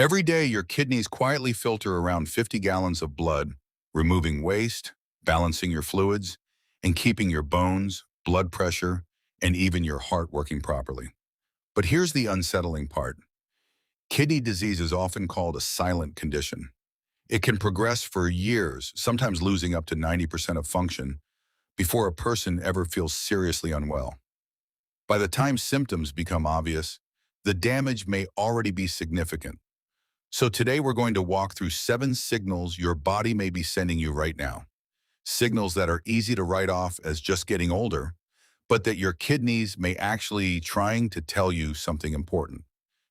Every day, your kidneys quietly filter around 50 gallons of blood, removing waste, balancing your fluids, and keeping your bones, blood pressure, and even your heart working properly. But here's the unsettling part. Kidney disease is often called a silent condition. It can progress for years, sometimes losing up to 90% of function, before a person ever feels seriously unwell. By the time symptoms become obvious, the damage may already be significant. So today we're going to walk through 7 signals your body may be sending you right now. Signals that are easy to write off as just getting older, but that your kidneys may actually trying to tell you something important.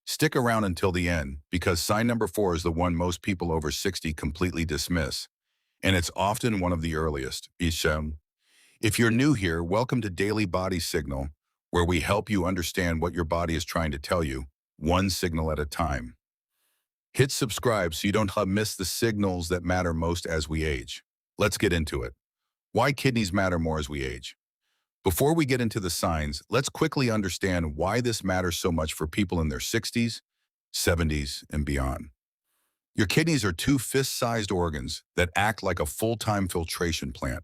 Stick around until the end because sign number 4 is the one most people over 60 completely dismiss, and it's often one of the earliest. Isham. If you're new here, welcome to Daily Body Signal, where we help you understand what your body is trying to tell you, one signal at a time. Hit subscribe so you don't miss the signals that matter most as we age. Let's get into it. Why kidneys matter more as we age. Before we get into the signs, let's quickly understand why this matters so much for people in their 60s, 70s, and beyond. Your kidneys are two fist-sized organs that act like a full-time filtration plant.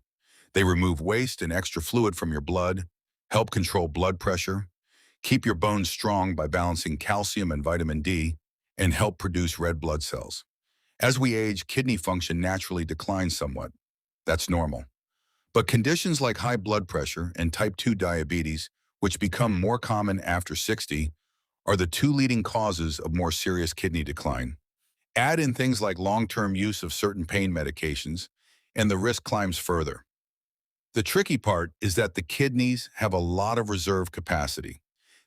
They remove waste and extra fluid from your blood, help control blood pressure, keep your bones strong by balancing calcium and vitamin D, and help produce red blood cells. As we age, kidney function naturally declines somewhat. That's normal. But conditions like high blood pressure and type 2 diabetes, which become more common after 60, are the two leading causes of more serious kidney decline. Add in things like long-term use of certain pain medications, and the risk climbs further. The tricky part is that the kidneys have a lot of reserve capacity.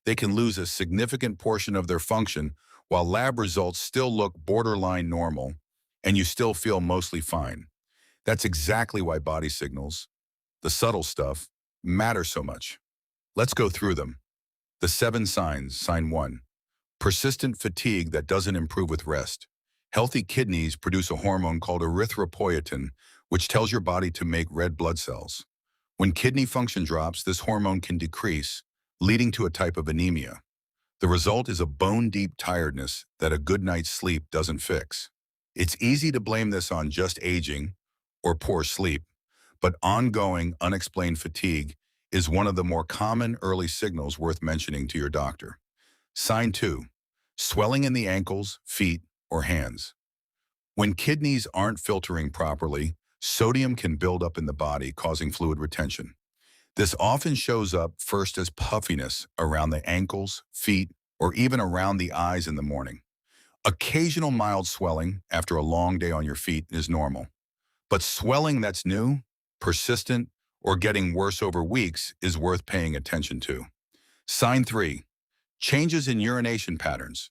They can lose a significant portion of their function while lab results still look borderline normal, and you still feel mostly fine. That's exactly why body signals, the subtle stuff, matter so much. Let's go through them. The 7 signs. Sign 1. Persistent fatigue that doesn't improve with rest. Healthy kidneys produce a hormone called erythropoietin, which tells your body to make red blood cells. When kidney function drops, this hormone can decrease, leading to a type of anemia. The result is a bone-deep tiredness that a good night's sleep doesn't fix. It's easy to blame this on just aging or poor sleep, but ongoing, unexplained fatigue is one of the more common early signals worth mentioning to your doctor. Sign 2. Swelling in the ankles, feet, or hands. When kidneys aren't filtering properly, sodium can build up in the body, causing fluid retention. This often shows up first as puffiness around the ankles, feet, or even around the eyes in the morning. Occasional mild swelling after a long day on your feet is normal. But swelling that's new, persistent, or getting worse over weeks is worth paying attention to. Sign 3. Changes in urination patterns.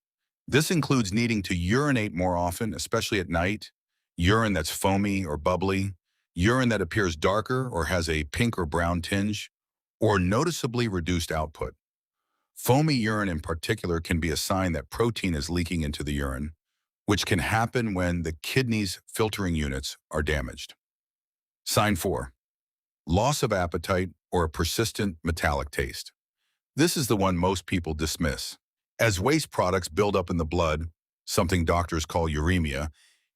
This includes needing to urinate more often, especially at night, urine that's foamy or bubbly, urine that appears darker or has a pink or brown tinge, or noticeably reduced output. Foamy urine in particular can be a sign that protein is leaking into the urine, which can happen when the kidney's filtering units are damaged. Sign 4. Loss of appetite or a persistent metallic taste. This is the one most people dismiss. As waste products build up in the blood, something doctors call uremia,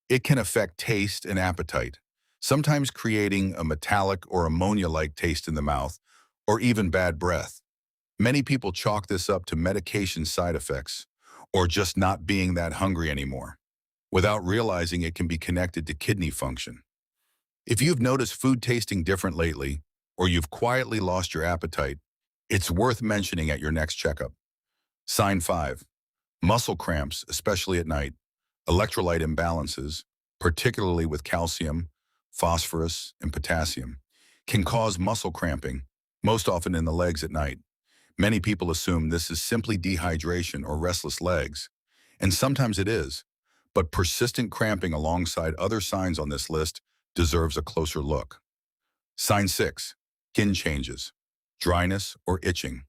it can affect taste and appetite, sometimes creating a metallic or ammonia-like taste in the mouth, or even bad breath. Many people chalk this up to medication side effects, or just not being that hungry anymore, without realizing it can be connected to kidney function. If you've noticed food tasting different lately, or you've quietly lost your appetite, it's worth mentioning at your next checkup. Sign 5. Muscle cramps, especially at night. Electrolyte imbalances, particularly with calcium, phosphorus, and potassium, can cause muscle cramping, most often in the legs at night. Many people assume this is simply dehydration or restless legs, and sometimes it is, but persistent cramping alongside other signs on this list deserves a closer look. Sign 6. Skin changes, dryness, or itching.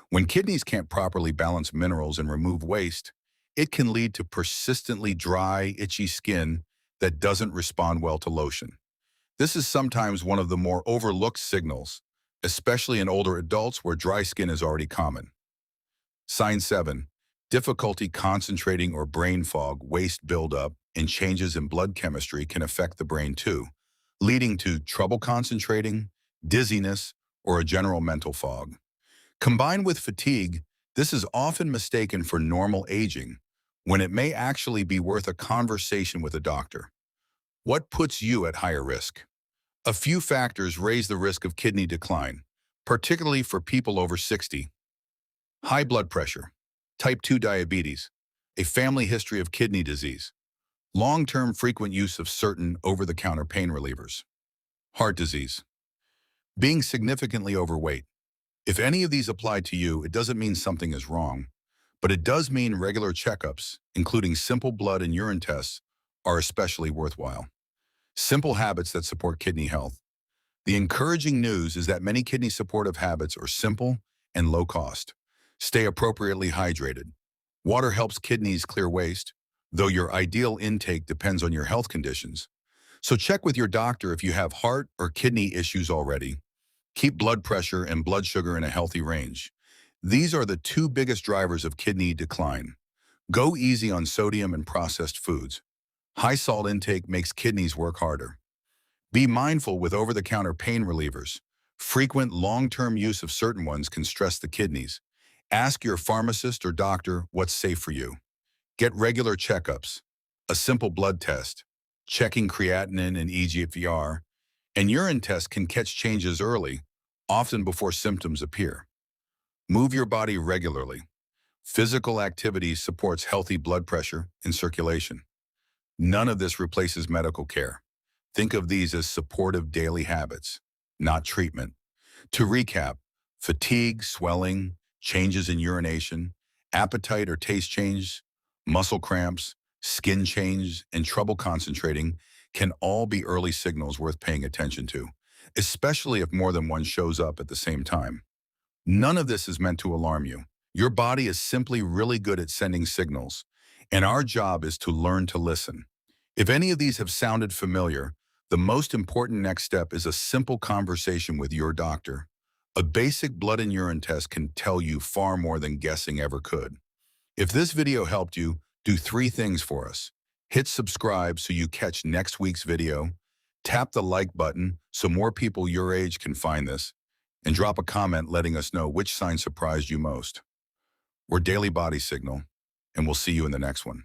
When kidneys can't properly balance minerals and remove waste, it can lead to persistently dry, itchy skin that doesn't respond well to lotion. This is sometimes one of the more overlooked signals, especially in older adults where dry skin is already common. Sign 7. Difficulty concentrating or brain fog, waste buildup, and changes in blood chemistry can affect the brain too, leading to trouble concentrating, dizziness, or a general mental fog. Combined with fatigue, this is often mistaken for normal aging, when it may actually be worth a conversation with a doctor. What puts you at higher risk? A few factors raise the risk of kidney decline, particularly for people over 60. High blood pressure, type 2 diabetes, a family history of kidney disease, long-term frequent use of certain over-the-counter pain relievers, heart disease, being significantly overweight. If any of these apply to you, it doesn't mean something is wrong, but it does mean regular checkups, including simple blood and urine tests, are especially worthwhile. Simple habits that support kidney health. The encouraging news is that many kidney supportive habits are simple and low cost. Stay appropriately hydrated. Water helps kidneys clear waste, though your ideal intake depends on your health conditions. So check with your doctor if you have heart or kidney issues already. Keep blood pressure and blood sugar in a healthy range. These are the two biggest drivers of kidney decline. Go easy on sodium and processed foods. High salt intake makes kidneys work harder. Be mindful with over-the-counter pain relievers. Frequent long-term use of certain ones can stress the kidneys. Ask your pharmacist or doctor what's safe for you. Get regular checkups, a simple blood test, checking creatinine and eGFR, and urine tests can catch changes early, often before symptoms appear. Move your body regularly. Physical activity supports healthy blood pressure and circulation. None of this replaces medical care. Think of these as supportive daily habits, not treatment. To recap, fatigue, swelling, changes in urination, appetite or taste change, muscle cramps, skin change, and trouble concentrating can all be early signals worth paying attention to, especially if more than one shows up at the same time. None of this is meant to alarm you. Your body is simply really good at sending signals, and our job is to learn to listen. If any of these have sounded familiar, the most important next step is a simple conversation with your doctor. A basic blood and urine test can tell you far more than guessing ever could. If this video helped you, do 3 things for us. Hit subscribe so you catch next week's video, tap the like button so more people your age can find this, and drop a comment letting us know which sign surprised you most. We're Daily Body Signal, and we'll see you in the next one.